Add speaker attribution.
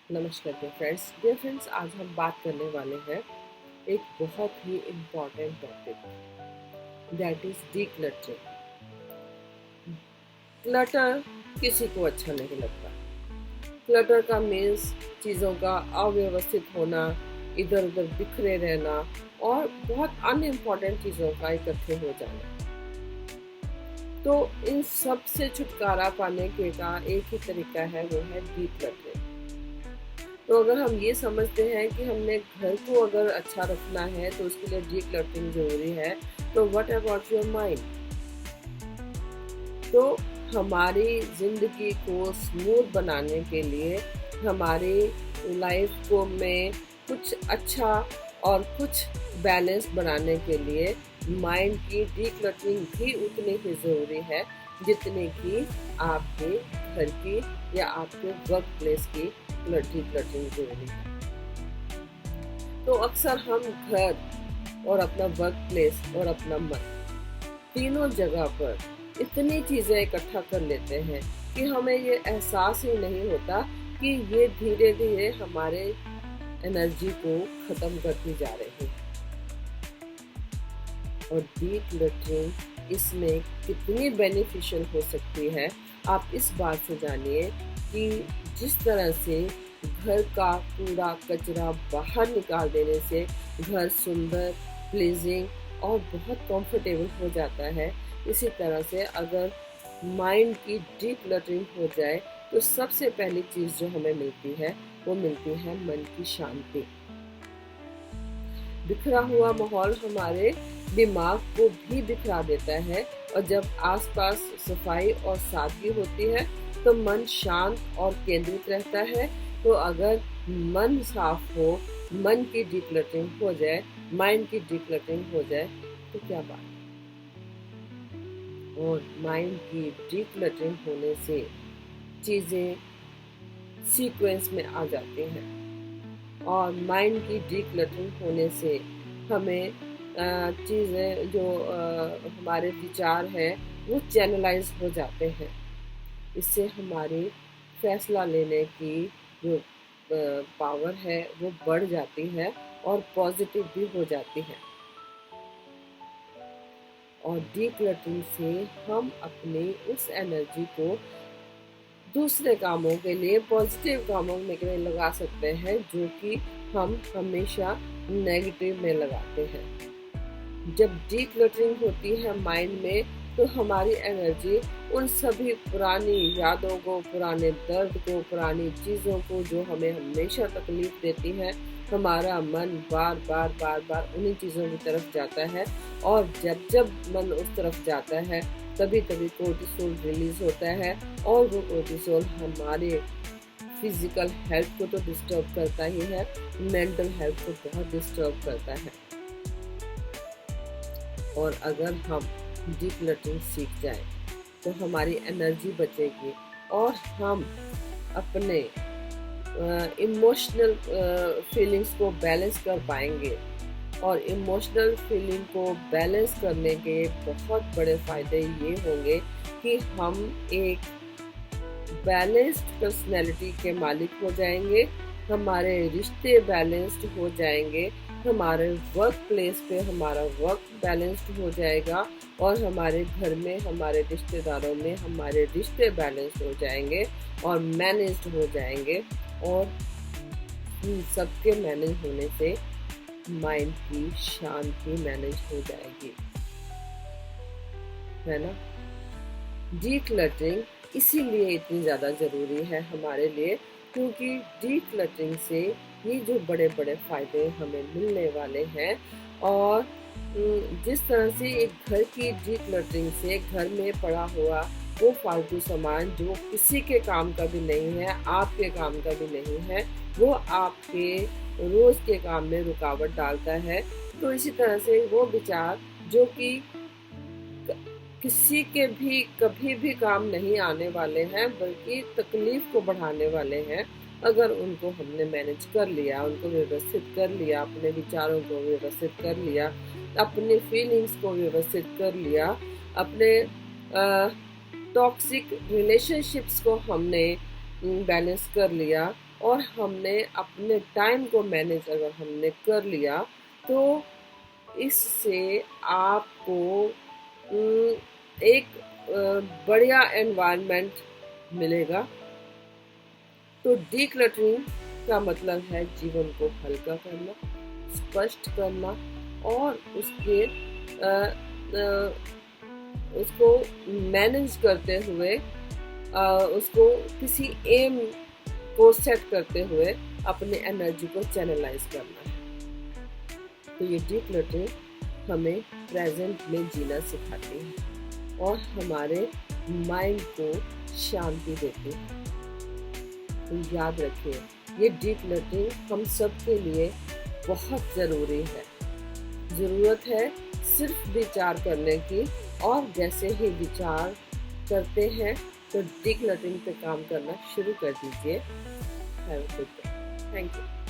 Speaker 1: नमस्कार dear friends, आज हम बात करने वाले हैं एक बहुत ही important topic, that is decluttering. Clutter किसी को अच्छा नहीं लगता। क्लटर का मीन्स चीज़ों का अव्यवस्थित होना, इधर उधर बिखरे रहना और बहुत अनइम्पॉर्टेंट चीज़ों का इकट्ठे हो जाना। तो इन सब से छुटकारा पाने के का एक ही तरीका है, वो है डीक्लटरिंग। तो अगर हम ये समझते हैं कि हमने घर को अगर अच्छा रखना है तो उसके लिए डीक्लटरिंग जरूरी है, तो व्हाट अबाउट योर माइंड? तो हमारी जिंदगी को स्मूथ बनाने के लिए, हमारी लाइफ को में कुछ अच्छा और कुछ बैलेंस बनाने के लिए माइंड की डीक्लटरिंग भी उतनी ही ज़रूरी है जितनी कि आपके घर की या आपके वर्क प्लेस की डीक्लटरिंग जरूरी है। तो अक्सर हम घर और अपना वर्क प्लेस और अपना मन, तीनों जगह पर इतनी चीज़ें इकट्ठा कर लेते हैं कि हमें ये एहसास ही नहीं होता कि ये धीरे धीरे हमारे एनर्जी को ख़त्म करती जा रही है। और डीक्लटरिंग इसमें कितनी बेनिफिशियल हो सकती है, आप इस बात से जानिए कि जिस तरह से घर का कूड़ा कचरा बाहर निकाल देने से घर सुंदर, प्लीजिंग और बहुत कंफर्टेबल हो जाता है, इसी तरह से अगर माइंड की डीक्लटरिंग हो जाए तो सबसे पहली चीज़ जो हमें मिलती है वो मिलती है मन की शांति। बिखरा हुआ माहौल हमारे दिमाग को भी बिखरा देता है, और जब आसपास सफाई और सादगी होती है तो मन शांत और केंद्रित रहता है। तो अगर मन साफ हो, मन की डीक्लटरिंग हो जाए, माइंड की डीक्लटरिंग हो जाए तो क्या बात। और माइंड की डीक्लटरिंग होने से चीज़ें सीक्वेंस में आ जाती हैं, और माइंड की डीक्लटरिंग होने से हमें चीज़ें जो हमारे विचार हैं वो चैनलाइज हो जाते हैं। इससे हमारी फैसला लेने की जो पावर है वो बढ़ जाती है और पॉजिटिव भी हो जाती है। और डीक्लटरिंग से हम अपनी उस एनर्जी को दूसरे कामों के लिए, पॉजिटिव कामों में के लिए लगा सकते हैं, जो कि हम हमेशा नेगेटिव में लगाते हैं। जब डीक्लटरिंग होती है माइंड में तो हमारी एनर्जी उन सभी पुरानी यादों को, पुराने दर्द को, पुरानी चीज़ों को जो हमें हमेशा तकलीफ देती हैं, हमारा मन बार बार बार बार उन्हीं चीज़ों की तरफ जाता है। और जब जब मन उस तरफ जाता है तभी तभी कोर्टिसोल रिलीज होता है, और वो कोर्टिसोल हमारे फिजिकल हेल्थ को तो डिस्टर्ब करता ही है, मेंटल हेल्थ को बहुत डिस्टर्ब करता है। और अगर हम डीक्लटरिंग सीख जाए तो हमारी एनर्जी बचेगी और हम अपने इमोशनल फीलिंग्स को बैलेंस कर पाएंगे। और इमोशनल फीलिंग को बैलेंस करने के बहुत बड़े फायदे ये होंगे कि हम एक बैलेंस्ड पर्सनैलिटी के मालिक हो जाएंगे, हमारे रिश्ते बैलेंस्ड हो जाएंगे, हमारे वर्क प्लेस पे हमारा वर्क बैलेंस्ड हो जाएगा, और हमारे घर में, हमारे रिश्तेदारों में हमारे रिश्ते बैलेंस्ड हो जाएंगे और मैनेज्ड हो जाएंगे। और सबके मैनेज होने से माइंड की शांति मैनेज हो जाएगी, है ना। डीक्लटरिंग इसीलिए इतनी ज़्यादा ज़रूरी है हमारे लिए, क्योंकि डीक्लटरिंग से ये जो बड़े बड़े फ़ायदे हमें मिलने वाले हैं। और जिस तरह से एक घर की डीक्लटरिंग से घर में पड़ा हुआ वो फालतू सामान जो किसी के काम का भी नहीं है, आपके काम का भी नहीं है, वो आपके रोज़ के काम में रुकावट डालता है। तो इसी तरह से वो विचार जो कि किसी के भी कभी भी काम नहीं आने वाले हैं, बल्कि तकलीफ को बढ़ाने वाले हैं, अगर उनको हमने मैनेज कर लिया, उनको व्यवस्थित कर लिया, अपने विचारों को व्यवस्थित कर लिया, अपने फीलिंग्स को व्यवस्थित कर लिया, अपने टॉक्सिक रिलेशनशिप्स को हमने बैलेंस कर लिया, और हमने अपने टाइम को मैनेज अगर हमने कर लिया तो इससे आपको एक बढ़िया एनवायरनमेंट मिलेगा। तो डीक्लटरिंग का मतलब है जीवन को हल्का करना, स्पष्ट करना और उसको मैनेज करते हुए उसको किसी एम को सेट करते हुए अपने एनर्जी को चैनलाइज करना है। तो ये डीक्लटरिंग हमें प्रेजेंट में जीना सिखाती है और हमारे माइंड को शांति देती है। तो याद रखिए, ये डीक्लटरिंग हम सब के लिए बहुत ज़रूरी है। ज़रूरत है सिर्फ विचार करने की, और जैसे ही विचार करते हैं तो डीक्लटरिंग पे काम करना शुरू कर दीजिए। Have a good day. Thank you.